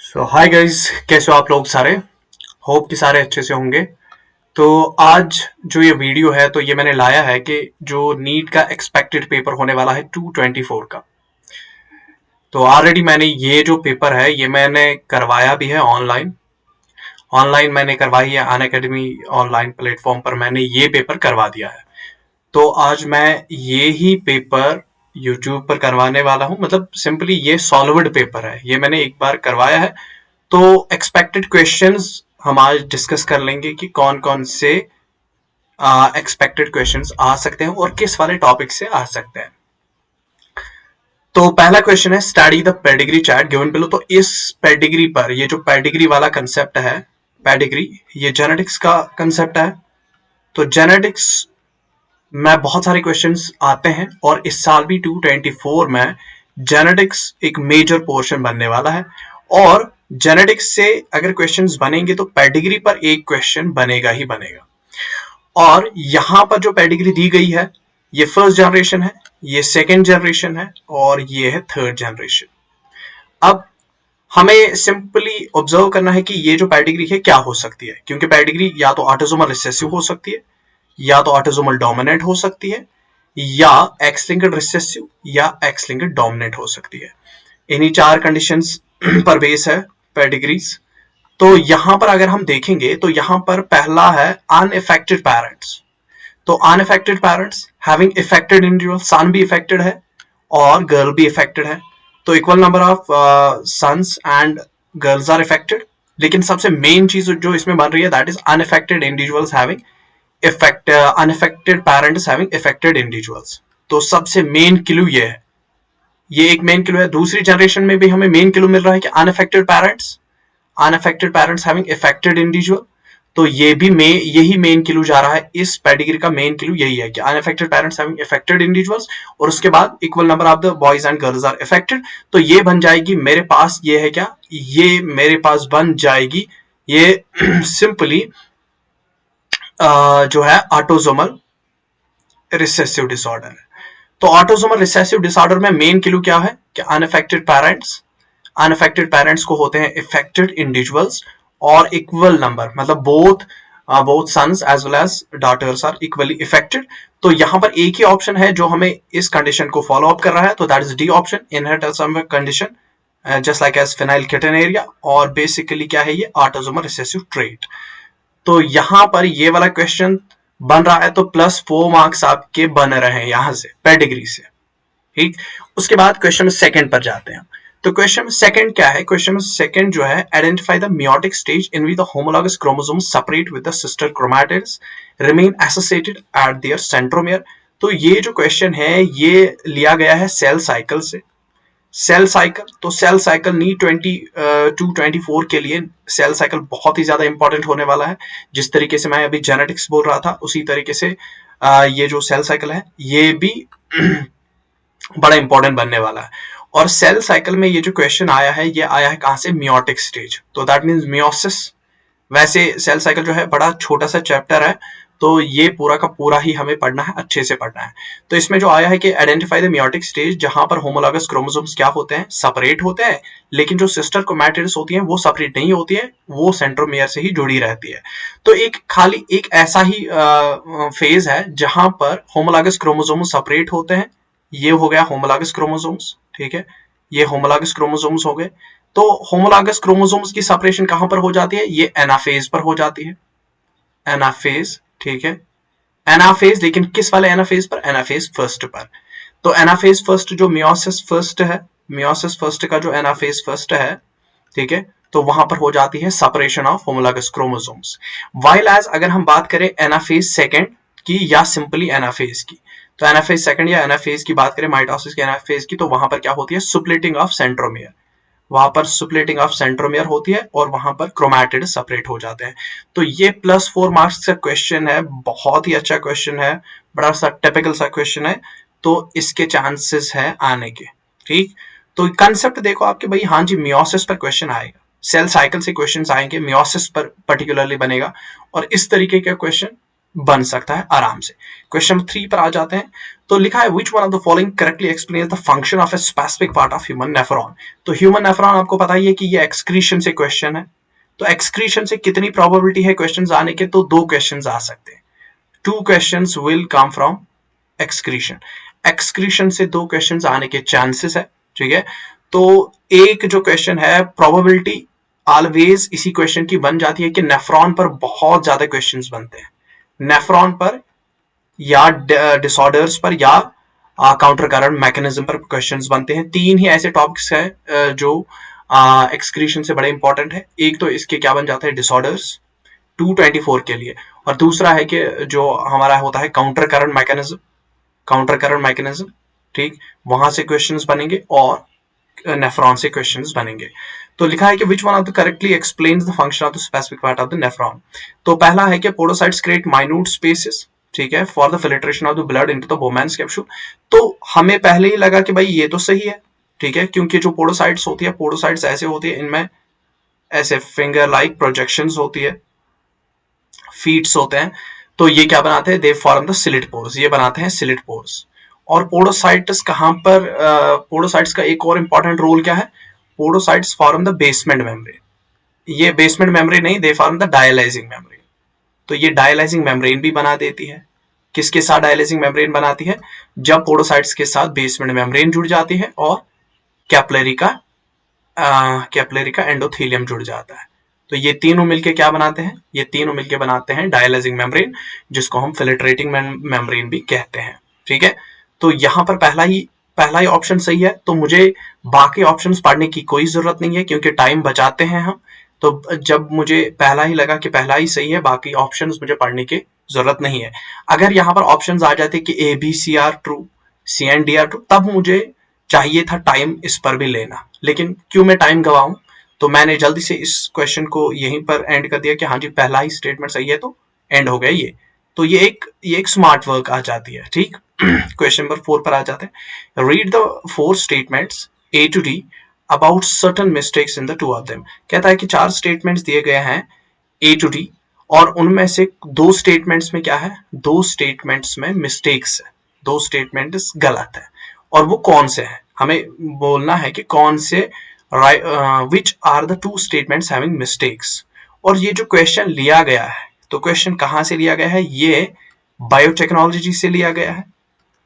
सो hi guys, कैसे हो आप लोग सारे। होप कि सारे अच्छे से होंगे। तो आज जो ये वीडियो है तो ये मैंने लाया है कि जो नीट का एक्सपेक्टेड पेपर होने वाला है 224 का। तो ऑलरेडी मैंने ये जो पेपर है ये मैंने करवाया भी है ऑनलाइन। ऑनलाइन मैंने करवाई है अनअकैडमी ऑनलाइन प्लेटफॉर्म पर मैंने ये पेपर करवा दिया है। तो आज मैं ये ही पेपर यूट्यूब पर करवाने वाला हूँ। मतलब सिंपली ये सॉल्व्ड पेपर है, ये मैंने एक बार करवाया है। तो एक्सपेक्टेड क्वेश्चंस हम आज डिस्कस कर लेंगे कि कौन कौन से एक्सपेक्टेड क्वेश्चंस आ सकते हैं और किस वाले टॉपिक से आ सकते हैं। तो पहला क्वेश्चन है study the pedigree chart given below. तो इस पेडिग्री पर, ये जो पेडिग्री वाला कंसेप्ट है, पेडिग्री ये जेनेटिक्स का कंसेप्ट है। तो जेनेटिक्स में बहुत सारे क्वेश्चंस आते हैं और इस साल भी 224 में जेनेटिक्स एक मेजर पोर्शन बनने वाला है। और जेनेटिक्स से अगर क्वेश्चंस बनेंगे तो पेडिग्री पर एक क्वेश्चन बनेगा ही बनेगा। और यहां पर जो पेडिग्री दी गई है ये फर्स्ट जनरेशन है, ये सेकेंड जनरेशन है और ये है थर्ड जनरेशन। अब हमें सिंपली ऑब्जर्व करना है कि ये जो पेडिग्री है क्या हो सकती है, क्योंकि पेडिग्री या तो ऑटोसोमल रिसेसिव हो सकती है, या तो ऑटोसोमल डोमिनेंट हो सकती है, या एक्स लिंक्ड रिसेसिव या एक्स लिंक्ड डोमिनेंट हो सकती है। इन्हीं चार कंडीशंस पर बेस है पेडिग्रीज। तो यहां पर अगर हम देखेंगे तो यहां पर पहला है अनइफेक्टेड पेरेंट्स। तो unaffected parents having affected individual, son भी इफेक्टेड है और गर्ल भी इफेक्टेड है। तो equal number of sons and girls are affected. लेकिन सबसे मेन चीज जो इसमें बन रही है that is unaffected individuals having effect, unaffected parents having affected individuals. तो सबसे मेन क्लू ये है, ये एक मेन क्लू है। दूसरी जनरेशन में भी हमें मेन क्लू मिल रहा है कि unaffected parents having affected individual. तो ये भी यही मेन क्लू जा रहा है, इस पेडिग्री का मेन क्लू यही है कि unaffected parents having affected individuals और उसके बाद equal number of the boys and girls are affected. तो ये बन जाएगी मेरे पास, ये है क्या, ये मेरे पास बन जाएगी ये सिंपली जो है ऑटोसोमल रिसेसिव डिसऑर्डर है। तो ऑटोसोमल रिसेसिव डिसऑर्डर में मेन क्लू क्या है कि अनअफेक्टेड पेरेंट्स को होते हैं इफेक्टेड इंडिविजुअल्स और इक्वल नंबर, मतलब both sons as well as daughters are equally affected. तो यहां पर एक ही ऑप्शन है जो हमें इस कंडीशन को फॉलो अप कर रहा है, तो that is the option, inheritance condition just like as phenylketonuria. और बेसिकली क्या है, ये ऑटोसोमल रिसेसिव ट्रेट। तो यहां पर ये वाला क्वेश्चन बन रहा है तो +4 मार्क्स आपके बन रहे हैं यहां से पेडिग्री से। ठीक, उसके बाद क्वेश्चन सेकंड पर जाते हैं। तो क्वेश्चन सेकंड क्या है, क्वेश्चन सेकंड जो है identify the meiotic stage in which the homologous chromosomes separate with the sister chromatids remain associated eight there centromere. तो ये जो क्वेश्चन है ये लिया गया है सेल साइकिल से। सेल साइकिल, तो सेल साइकिल नी 224 के लिए सेल साइकिल बहुत ही ज्यादा इंपॉर्टेंट होने वाला है। जिस तरीके से मैं अभी जेनेटिक्स बोल रहा था उसी तरीके से ये जो सेल साइकिल है ये भी बड़ा इंपॉर्टेंट बनने वाला है। और सेल साइकिल में ये जो क्वेश्चन आया है ये आया है कहां से, मियोटिक स्टेज। तो दैट मीन्स मियोसिस। वैसे सेल साइकिल जो है बड़ा छोटा सा चैप्टर है, तो ये पूरा का पूरा ही हमें पढ़ना है, अच्छे से पढ़ना है। तो इसमें जो आया है कि आइडेंटिफाई द मियोटिक स्टेज, जहां पर होमोलॉगस क्रोमोसोम्स क्या होते हैं, सेपरेट होते हैं, लेकिन जो सिस्टर क्रोमैटिड्स होती हैं वो सेपरेट नहीं होती है, वो सेंट्रोमियर से ही जुड़ी रहती है। तो एक खाली एक ऐसा ही फेज है जहां पर होमोलॉगस क्रोमोसोम्स सेपरेट होते हैं। ये हो गया होमोलॉगस क्रोमोसोम्स, ठीक है, ये होमोलॉगस क्रोमोसोम्स हो गए। तो होमोलॉगस क्रोमोसोम्स की सेपरेशन कहां पर हो जाती है, ये एनाफेज पर हो जाती है, एनाफेज, ठीक है, एनाफेज। लेकिन किस वाले एनाफेज पर, एनाफेज फर्स्ट पर। तो एनाफेज फर्स्ट जो मियोसिस फर्स्ट है, मियोसिस फर्स्ट का जो एनाफेज फर्स्ट है, ठीक है, तो वहां पर हो जाती है separation of homologous chromosomes. While as अगर हम बात करें एनाफेज सेकंड की या सिंपली एनाफेज की, तो एनाफेज सेकंड या एनाफेज की बात करें, माइटोसिस के एनाफेज की, तो वहां पर क्या होती है, सुप्लेटिंग ऑफ सेंट्रोमियर। वहां पर सुप्लेटिंग ऑफ सेंट्रोमियर होती है और वहां पर क्रोमैटिड सेपरेट हो जाते हैं। तो ये +4 मार्क्स का क्वेश्चन है, बहुत ही अच्छा क्वेश्चन है, बड़ा सा टिपिकल सा क्वेश्चन है। तो इसके चांसेस है आने के, ठीक। तो कंसेप्ट देखो आपके भाई, हाँ जी, मियोसिस पर क्वेश्चन आएगा, सेल साइकिल से क्वेश्चंस आएंगे, मियोसिस पर पर्टिकुलरली बनेगा। और इस तरीके का क्वेश्चन बन सकता है आराम से। क्वेश्चन नंबर 3 पर आ जाते हैं। तो लिखा है which one of the following correctly explains the function of a specific part of human nephron. तो ह्यूमन नेफ्रॉन आपको पता ही है कि ये एक्सक्रीशन से क्वेश्चन है। तो एक्सक्रीशन से कितनी प्रोबेबिलिटी है क्वेश्चन आने के? तो 2 क्वेश्चन आ सकते हैं। 2 question will come from excretion. Excretion से 2 क्वेश्चन आने के चांसेस है, ठीक है। तो एक जो क्वेश्चन है, प्रोबेबिलिटी ऑलवेज इसी क्वेश्चन की बन जाती है कि नेफ्रॉन पर बहुत ज्यादा क्वेश्चंस बनते हैं, नेफ्रॉन पर या डिसऑर्डर्स पर या काउंटर करंट मैकेनिज्म पर क्वेश्चंस बनते हैं। 3 ही ऐसे टॉपिक्स है जो एक्सक्रीशन से बड़े इंपॉर्टेंट है। एक तो इसके क्या बन जाता है, डिसऑर्डर्स 224 के लिए, और दूसरा है कि जो हमारा होता है counter current mechanism, counter current mechanism, ठीक, वहां से क्वेश्चंस बनेंगे और नेफ्रॉन से क्वेश्चंस बनेंगे। तो लिखा है कि विच one of the correctly explains the function of the specific part of the nephron. तो पहला है कि पोडोसाइट्स क्रिएट माइन्यूट स्पेसेस, ठीक है, for the filtration of the blood into the Bowman's capsule. तो हमें पहले ही लगा कि भाई ये तो सही है, ठीक है, क्योंकि जो पोडोसाइट्स होती है, पोडोसाइट्स ऐसे होती है, इनमें ऐसे फिंगर लाइक प्रोजेक्शंस होती है, फीट्स होते हैं। तो ये क्या बनाते हैं, they form the slit pores, ये बनाते हैं स्लिट पोर्स। और पोडोसाइट्स कहां पर, पोडोसाइट्स का एक और इंपॉर्टेंट रोल क्या है, podocytes form the basement membrane. ये बेसमेंट मेम्ब्रेन नहीं, they form the dialysing membrane. तो ये डायलाइजिंग मेम्ब्रेन भी बना देती है। किसके साथ डायलाइजिंग मेम्ब्रेन बनाती है? जब पोडोसाइट्स के साथ बेसमेंट मेम्ब्रेन जुड़ जाती है और कैपिलरी का एंडोथेलियम जुड़ जाता है। तो ये तीनों मिलके क्या बनाते हैं, ये तीनों मिलके बनाते हैं डायलाइजिंग मेम्ब्रेन, जिसको हम फिल्ट्रेटिंग मेम्ब्रेन भी कहते हैं, ठीक है। तो यहां पर पहला ही ऑप्शन सही है। तो मुझे बाकी ऑप्शंस पढ़ने की कोई जरूरत नहीं है, क्योंकि टाइम बचाते हैं हम। तो जब मुझे पहला ही लगा कि पहला ही सही है, बाकी ऑप्शंस मुझे पढ़ने की जरूरत नहीं है। अगर यहाँ पर ऑप्शंस आ जाते कि A B C are true, C and D are true, तब मुझे चाहिए था टाइम इस पर भी लेना, लेकिन क्यों मैं टाइम गवाऊं, तो मैंने जल्दी से इस क्वेश्चन को यहीं पर एंड कर दिया कि हाँ जी पहला ही स्टेटमेंट सही है, तो एंड हो गया ये। तो ये एक स्मार्ट वर्क आ जाती है, ठीक। क्वेश्चन नंबर 4 पर आ जाते हैं। Read the 4 statements A to D about certain mistakes in the 2 of them. कहता है कि 4 स्टेटमेंट्स दिए गए हैं ए टू डी, और उनमें से 2 स्टेटमेंट्स में क्या है, 2 स्टेटमेंट्स में मिस्टेक्स है, 2 स्टेटमेंट्स गलत है। और वो कौन से हैं, हमें बोलना है कि कौन से, which are the 2 statements having mistakes. और ये जो क्वेश्चन लिया गया है, तो क्वेश्चन कहां से लिया गया है, ये बायोटेक्नोलॉजी से लिया गया है।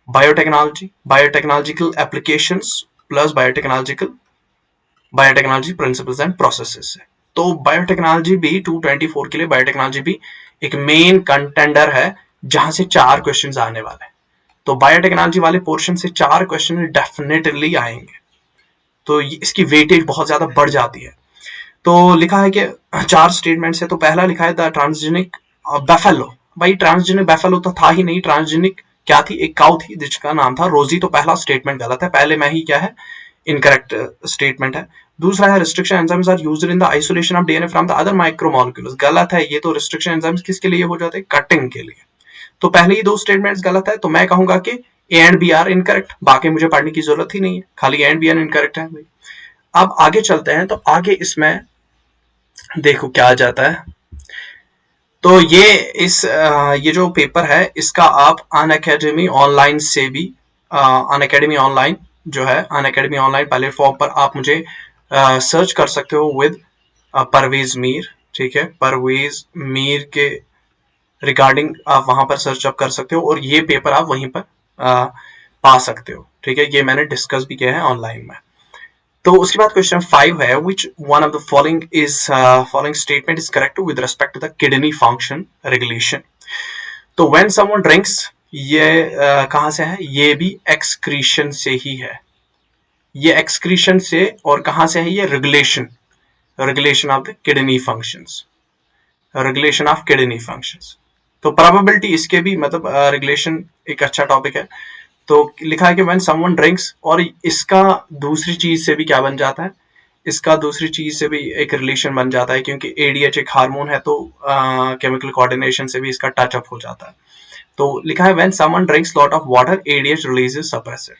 Biotechnological applications plus biotechnology principles and processes है। तो बायोटेक्नोलॉजी भी 224 के लिए बायोटेक्नोलॉजी भी एक मेन कंटेंडर है, जहां से 4 क्वेश्चन आने वाले हैं। तो बायोटेक्नोलॉजी वाले पोर्शन से 4 क्वेश्चन डेफिनेटली आएंगे, तो इसकी वेटेज बहुत ज्यादा बढ़ जाती है। तो लिखा है कि 4 स्टेटमेंट्स है। तो पहला लिखा है द ट्रांसजेनिक बेफेलो। भाई ट्रांसजेनिक बेफेलो तो था ही नहीं, ट्रांसजेनिक क्या थी, एक काउ थी जिसका नाम था रोजी। तो पहला स्टेटमेंट गलत है, पहले में ही क्या है, इनकरेक्ट स्टेटमेंट है। दूसरा है restriction enzymes are used in the isolation of DNA from the other micromolecules. गलत है ये, तो रिस्ट्रिक्शन एंजाइम्स किसके लिए हो जाते हैं, कटिंग के लिए। तो पहले ही 2 स्टेटमेंट्स गलत है, तो मैं कहूंगा कि A and B are incorrect. बाकी मुझे पढ़ने की जरूरत ही नहीं है, खाली A and B are incorrect है भाई। अब आगे चलते हैं। तो आगे इसमें देखो क्या आ जाता है। तो ये जो पेपर है, इसका आप अनअकैडमी ऑनलाइन से भी, अनअकैडमी ऑनलाइन जो है, अनअकैडमी ऑनलाइन प्लेटफॉर्म पर आप मुझे सर्च कर सकते हो विद परवेज मीर, ठीक है। परवेज मीर के रिगार्डिंग आप वहां पर सर्च अप कर सकते हो, और ये पेपर आप वहीं पर पा सकते हो, ठीक है। ये मैंने डिस्कस भी किया है ऑनलाइन में। तो उसके बाद क्वेश्चन 5 है, which one of the following statement is correct with respect to the kidney function regulation. तो व्हेन समवन ड्रिंक्स, ये कहां से है, ये भी एक्सक्रीशन से ही है, ये एक्सक्रीशन से, और कहां से है, ये regulation of the kidney functions, regulation of kidney functions. तो प्रोबेबिलिटी इसके भी, मतलब रेगुलेशन एक अच्छा टॉपिक है। तो लिखा है कि व्हेन समवन ड्रिंक्स, और इसका दूसरी चीज से भी क्या बन जाता है, इसका दूसरी चीज से भी एक रिलेशन बन जाता है, क्योंकि एडीएच एक हार्मोन है, तो केमिकल कोऑर्डिनेशन से भी इसका टच अप हो जाता है। तो लिखा है when someone drinks lot of water ADH releases suppressor.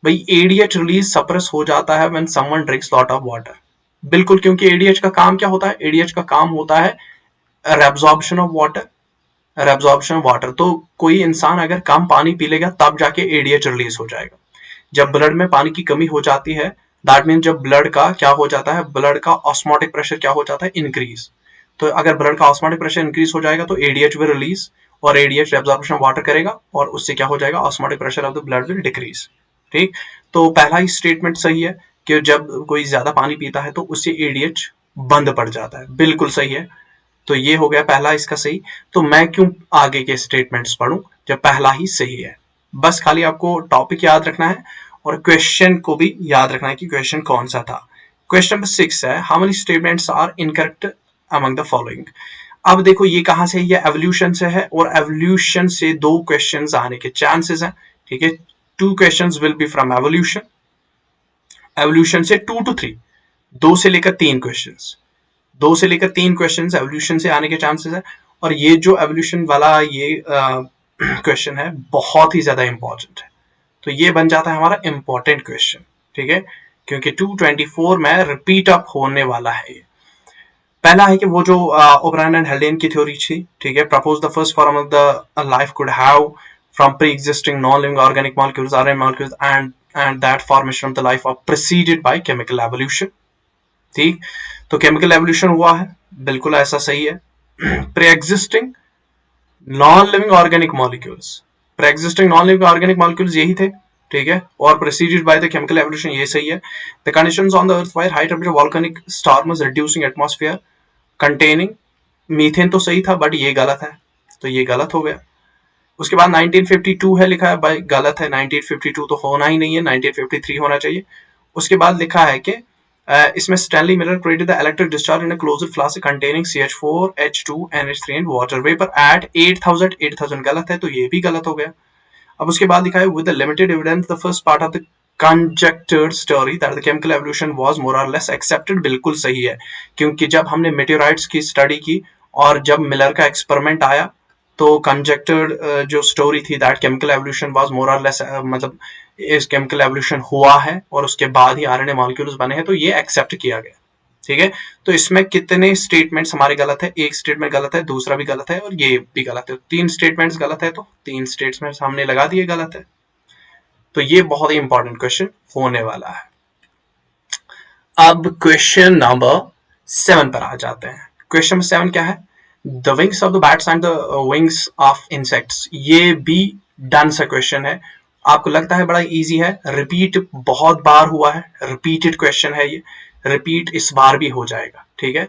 भाई एडीएच रिलीज सप्रेस हो जाता है when someone drinks lot of water, बिल्कुल, क्योंकि एडीएच का काम क्या होता है, एडीएच का काम होता है रेब्जॉर्प्शन ऑफ वाटर, रेब्जॉर्प्शन वाटर, तो कोई इंसान अगर कम पानी पी लेगा तब जाके एडीएच रिलीज हो जाएगा। जब ब्लड में पानी की कमी हो जाती है, दैट मीन जब ब्लड का क्या हो जाता है, ब्लड का ऑस्मोटिक प्रेशर क्या हो जाता है, इंक्रीज। तो अगर ब्लड का ऑस्मोटिक प्रेशर इंक्रीज हो जाएगा तो एडीएच विल रिलीज, और एडीएच रेब्जॉर्प्शन वाटर करेगा, और उससे क्या हो जाएगा, osmotic pressure of the blood will decrease. ठीक, तो पहला ही स्टेटमेंट सही है कि जब कोई ज्यादा पानी पीता है तो उससे एडीएच बंद पड़ जाता है, बिल्कुल सही है। तो ये हो गया पहला इसका सही। तो मैं क्यों आगे के स्टेटमेंट्स पढ़ूं जब पहला ही सही है। बस खाली आपको टॉपिक याद रखना है और क्वेश्चन को भी याद रखना है कि क्वेश्चन कौन सा था। क्वेश्चन नंबर 6 है, how many statements are incorrect among the following. अब देखो ये कहां से है, ये एवोल्यूशन से है, और एवोल्यूशन से 2 क्वेश्चंस आने के चांसेस हैं। ठीक है, 2 questions will be from evolution. Evolution से 2 to 3, 2 से लेकर 3 क्वेश्चंस, 2 से लेकर 3 क्वेश्चंस एवोल्यूशन से आने के चांसेस है। और ये जो एवोल्यूशन वाला ये क्वेश्चन है बहुत ही ज्यादा इंपॉर्टेंट है, तो ये बन जाता है हमारा इंपॉर्टेंट क्वेश्चन। ठीक है, क्योंकि 224 में रिपीट अप होने वाला है ये। पहला है कि वो जो ओब्रायन एंड हेल्डेन की थ्योरी थी, ठीक है, propose the first form of the life could have from pre existing non living organic molecules are molecules and that formation of the life of preceded by chemical evolution. ठीक, तो chemical evolution हुआ है, बिल्कुल ऐसा सही है। Pre existing non living organic molecules, pre existing non living organic molecules यही थे। ठीक है, और preceded by the chemical evolution, ये सही है। The conditions on the earth wire high temperature volcanic storm was reducing atmosphere containing methane, तो सही था, बट ये गलत है, तो ये गलत हो गया। उसके बाद 1952 है लिखा है, भाई गलत है, 1952 तो होना ही नहीं है, 1953 होना चाहिए। उसके बाद लिखा है कि इसमें Stanley Miller created the electric discharge in a closed flask containing CH4 H2 NH3 and water vapour eight 8000, 8000 गलत है, तो ये भी गलत हो गया। अब उसके बाद लिखा है with the limited evidence the first part of the conjectured story that the chemical evolution was more or less accepted, बिल्कुल सही है, क्योंकि जब हमने मेटेओराइट्स की स्टडी की और जब मिलर का एक्सपेरिमेंट आया तो कंजेक्टेड जो स्टोरी थी that chemical evolution was more और लेस, मतलब इस केमिकल एवोल्यूशन हुआ है और उसके बाद ही आरएनए मॉलिक्यूल्स बने हैं, तो ये एक्सेप्ट किया गया। ठीक है, तो इसमें कितने स्टेटमेंट्स हमारे गलत है, एक स्टेटमेंट गलत है, दूसरा भी गलत है और ये भी गलत है, 3 स्टेटमेंट्स गलत है, तो 3 स्टेटमेंट्स हमने लगा दिए गलत है। तो ये बहुत ही इंपॉर्टेंट क्वेश्चन होने वाला है। अब क्वेश्चन नंबर 7 पर आ जाते हैं। क्वेश्चन नंबर 7 क्या है, the wings of the bats and the wings of insects. ये भी डन सा क्वेश्चन है, आपको लगता है बड़ा इजी है, रिपीट बहुत बार हुआ है, रिपीटेड क्वेश्चन है ये, रिपीट इस बार भी हो जाएगा। ठीक है,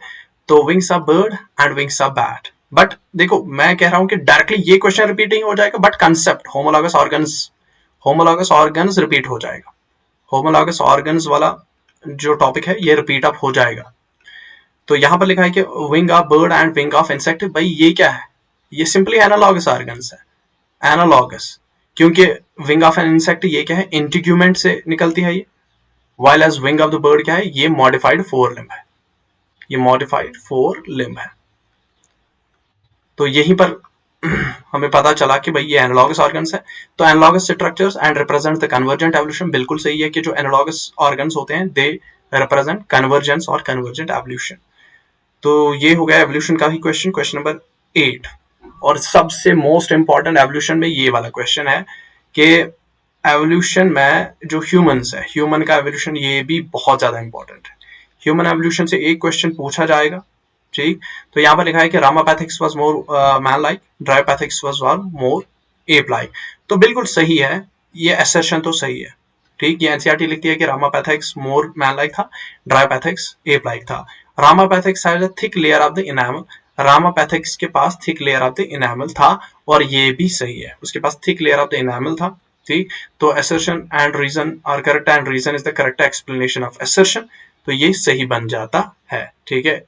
तो wings of bird and wings of bat, but देखो मैं कह रहा हूं कि डायरेक्टली ये क्वेश्चन रिपीट नहीं हो जाएगा, but concept homologous organs repeat हो जाएगा। होमोलॉगस ऑर्गन्स वाला जो टॉपिक है ये रिपीट अप हो जाएगा। तो यहां पर लिखा है कि wing of bird and wing of insect, भाई ये क्या है, ये सिंपली एनालॉगस ऑर्गन्स है, एनालॉगस, क्योंकि विंग ऑफ एन इंसेक्ट ये क्या है, इंटीग्यूमेंट से निकलती है ये, while as wing of the bird क्या है, ये मॉडिफाइड 4 लिम्ब है, ये मॉडिफाइड 4 लिम्ब है। तो यहीं पर हमें पता चला कि भाई ये एनालॉगस ऑर्गन्स है। तो analogous structures and represent the convergent evolution, बिल्कुल सही है कि जो एनालॉगस ऑर्गन्स होते हैं दे रिप्रेजेंट कन्वर्जेंस और कन्वर्जेंट एवोल्यूशन। तो ये हो गया एवोल्यूशन का ही क्वेश्चन, क्वेश्चन नंबर 8। और सबसे मोस्ट इंपॉर्टेंट एवोल्यूशन में ये वाला क्वेश्चन है कि एवोल्यूशन में जो ह्यूमंस है, ह्यूमन का एवोल्यूशन, ये भी बहुत ज्यादा इंपॉर्टेंट है। ह्यूमन एवोल्यूशन से एक क्वेश्चन पूछा जाएगा। ठीक, तो यहाँ पर लिखा है कि Ramapithecus was more man like, Dryopithecus was more ape like. तो बिल्कुल सही है, ये असर्शन तो सही है। ठीक, ये एनसीईआरटी लिखती है कि रामापैथिक्स मोर मैन लाइक था, ड्रायोपैथिक्स एप लाइक था। Ramapithecus has a thick layer of the enamel, Ramapithecus के पास thick layer of the enamel था, और ये भी सही है, उसके पास thick layer of the enamel था। ठीक, तो assertion and reason are correct and reason is the correct explanation of assertion, तो ये सही बन जाता है। ठीक है,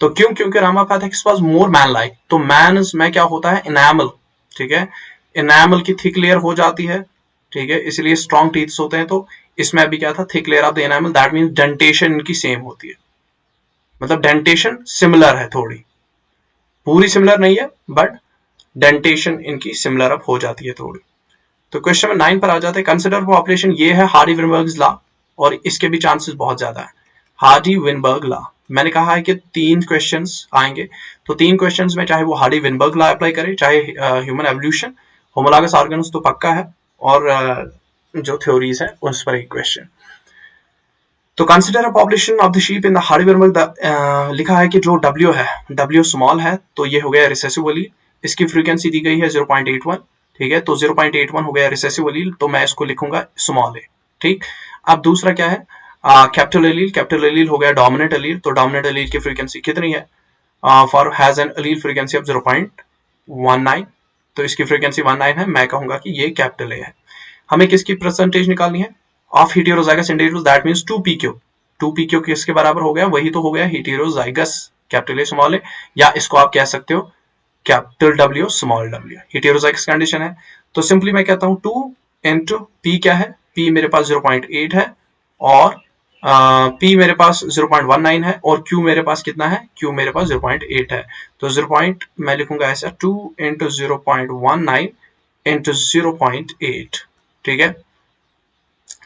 तो क्यों, क्योंकि रामापैथिक्स वाज मोर मैन लाइक, तो मैन में क्या होता है, इनामल। ठीक है, इनामल की थिक लेयर हो जाती है, ठीक है, इसलिए स्ट्रॉन्ग टीथ्स होते हैं। तो इसमें भी क्या था, thick layer of the enamel, that means dentition इनकी सेम होती है, मतलब डेंटेशन सिमिलर है, थोड़ी पूरी सिमिलर नहीं है बट डेंटेशन इनकी सिमिलर अप हो जाती है थोड़ी। तो क्वेश्चन नंबर 9 पर आ जाते हैं, कंसिडर पॉपुलेशन, ये है हार्डी विनबर्ग लॉ, और इसके भी चांसेस बहुत ज्यादा है। हार्डी विनबर्ग लॉ, मैंने कहा है कि 3 क्वेश्चंस आएंगे, तो 3 क्वेश्चंस में चाहे वो हार्डी विनबर्ग लॉ अप्लाई करे, चाहे ह्यूमन एवोल्यूशन, होमोलॉगस ऑर्गेन्स तो पक्का है, और जो थ्योरीज है उस पर एक क्वेश्चन। तो consider a population of the sheep in the Hardy Weinberg, लिखा है कि जो W है, W स्मॉल है, तो ये हो गया रिसेसिव एलील, इसकी फ्रीक्वेंसी दी गई है 0.81, ठीक है, तो 0.81 हो गया रिसेसिव एलील, तो मैं इसको लिखूंगा स्मॉल ए, ठीक। अब दूसरा क्या है, कैपिटल एलील, कैपिटल एलील हो गया डोमिनेंट एलील, तो डोमिनेंट एलील की फ्रीक्वेंसी कितनी है, for has an allele frequency of 0.19, तो इसकी फ्रीक्वेंसी 19 है, मैं कहूंगा कि ये कैपिटल ए है। हमें किसकी परसेंटेज निकालनी है, of heterozygous individuals, that means 2pq, 2pq किसके बराबर हो गया, वही तो हो गया हेटेरोजाइगस, कैपिटल ए स्मॉल ए, या इसको आप कह सकते हो capital W small w, heterozygous condition है। तो सिंपली मैं कहता हूं 2 इंटू पी, क्या है, p मेरे पास 0.8 है, और p मेरे पास 0.19 है, और q मेरे पास कितना है, q मेरे पास 0.8 है, तो 0. मैं लिखूंगा ऐसा 2 इंटू 0.19 इंटू 0.8, ठीक है।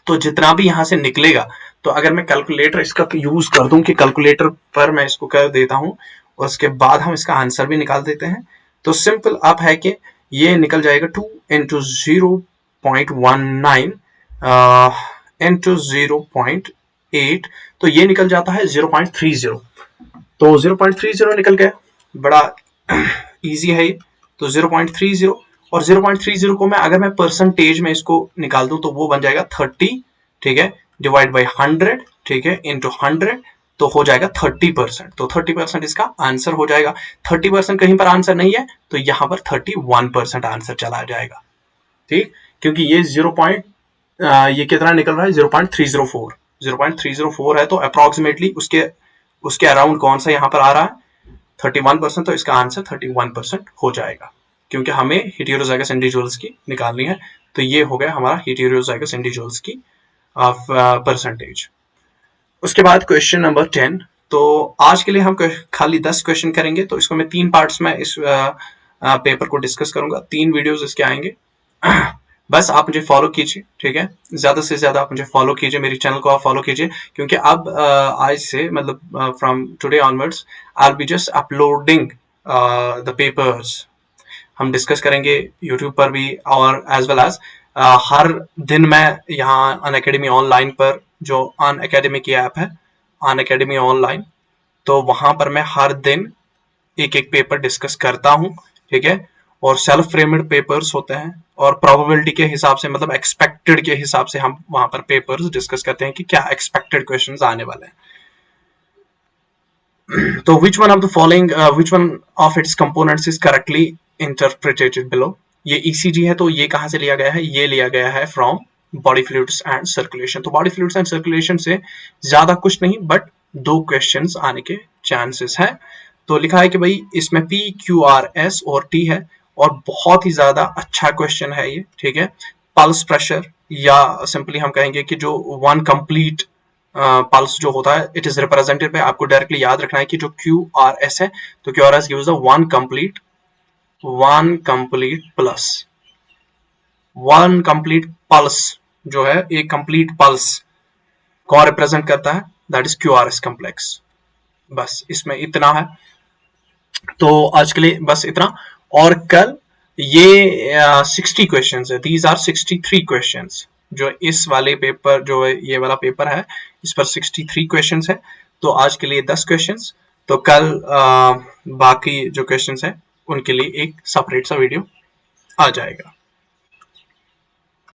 तो जितना भी यहां से निकलेगा, तो अगर मैं कैलकुलेटर इसका यूज कर दूं कि कैलकुलेटर पर मैं इसको कर देता हूं, और उसके बाद हम इसका आंसर भी निकाल देते हैं, तो सिंपल आप है कि ये निकल जाएगा 2 इंटू 0.19 इंटू 0.8, तो ये निकल जाता है 0.30, तो 0.30 निकल गया, बड़ा इजी है ये, तो 0.30, और 0.30 को मैं अगर मैं परसेंटेज में इसको निकाल दूं, तो वो बन जाएगा 30, ठीक है, डिवाइड बाई 100, ठीक है, इंटू 100, तो हो जाएगा 30%, तो 30% इसका आंसर हो जाएगा। 30% कहीं पर आंसर नहीं है, तो यहां पर 31% आंसर चला जाएगा, ठीक, क्योंकि ये ये कितना निकल रहा है, 0.304, 0.304 है, तो अप्रोक्सीमेटली उसके अराउंड कौन सा यहां पर आ रहा है, 31%, तो इसका आंसर 31% हो जाएगा, क्योंकि हमें हेटेरोजाइगस इंडिविजुअल्स की निकालनी है। तो ये हो गया हमारा हेटेरोजाइगस इंडिविजुअल्स की परसेंटेज। उसके बाद क्वेश्चन नंबर 10, तो आज के लिए हम खाली 10 क्वेश्चन करेंगे, तो इसको मैं 3 पार्ट्स में इस पेपर को डिस्कस करूंगा, 3 वीडियोस इसके आएंगे। बस आप मुझे फॉलो कीजिए, ठीक है, ज्यादा से ज्यादा आप मुझे फॉलो कीजिए, मेरी चैनल को आप फॉलो कीजिए, क्योंकि अब आज से मतलब from today onwards I will be just uploading the papers, हम डिस्कस करेंगे यूट्यूब पर भी, और एज वेल एज हर दिन मैं यहाँ अनअकैडमी ऑनलाइन पर, जो अनअकैडमी की ऐप है अनअकैडमी ऑनलाइन, तो वहां पर मैं हर दिन एक एक पेपर डिस्कस करता हूँ, ठीक है, और सेल्फ फ्रेम्ड पेपर्स होते हैं, और प्रोबेबिलिटी के हिसाब से, मतलब एक्सपेक्टेड के हिसाब से हम वहां पर पेपर्स डिस्कस करते हैं कि क्या एक्सपेक्टेड क्वेश्चंस आने वाले हैं। तो which one of the following which one of its components is correctly interpreted below, ये ECG है, तो ये कहां से लिया गया है, ये लिया गया है from body fluids and circulation, तो बॉडी फ्लूइड्स एंड सर्कुलेशन से ज्यादा कुछ नहीं, बट 2 क्वेश्चंस आने के चांसेस है। तो लिखा है कि भाई इसमें P, Q, R, S और T है, और बहुत ही ज्यादा अच्छा क्वेश्चन है ये, ठीक है। पल्स प्रेशर, या सिंपली हम कहेंगे कि जो वन कंप्लीट पल्स जो होता है, इट इज रिप्रेजेंटेड बाय, आपको डायरेक्टली याद रखना है कि जो QRS है, तो QRS gives the one complete plus, one complete pulse जो है, एक कंप्लीट पल्स कौन रिप्रेजेंट करता है, दैट इज QRS कॉम्प्लेक्स। बस इसमें इतना है, तो आज के लिए बस इतना, और कल ये 60 क्वेश्चंस है, दीज आर 63 क्वेश्चंस, जो इस वाले पेपर, जो ये वाला पेपर है, इस पर 63 क्वेश्चंस है, तो आज के लिए 10 क्वेश्चंस, तो कल बाकी जो क्वेश्चंस है उनके लिए एक सेपरेट सा वीडियो आ जाएगा।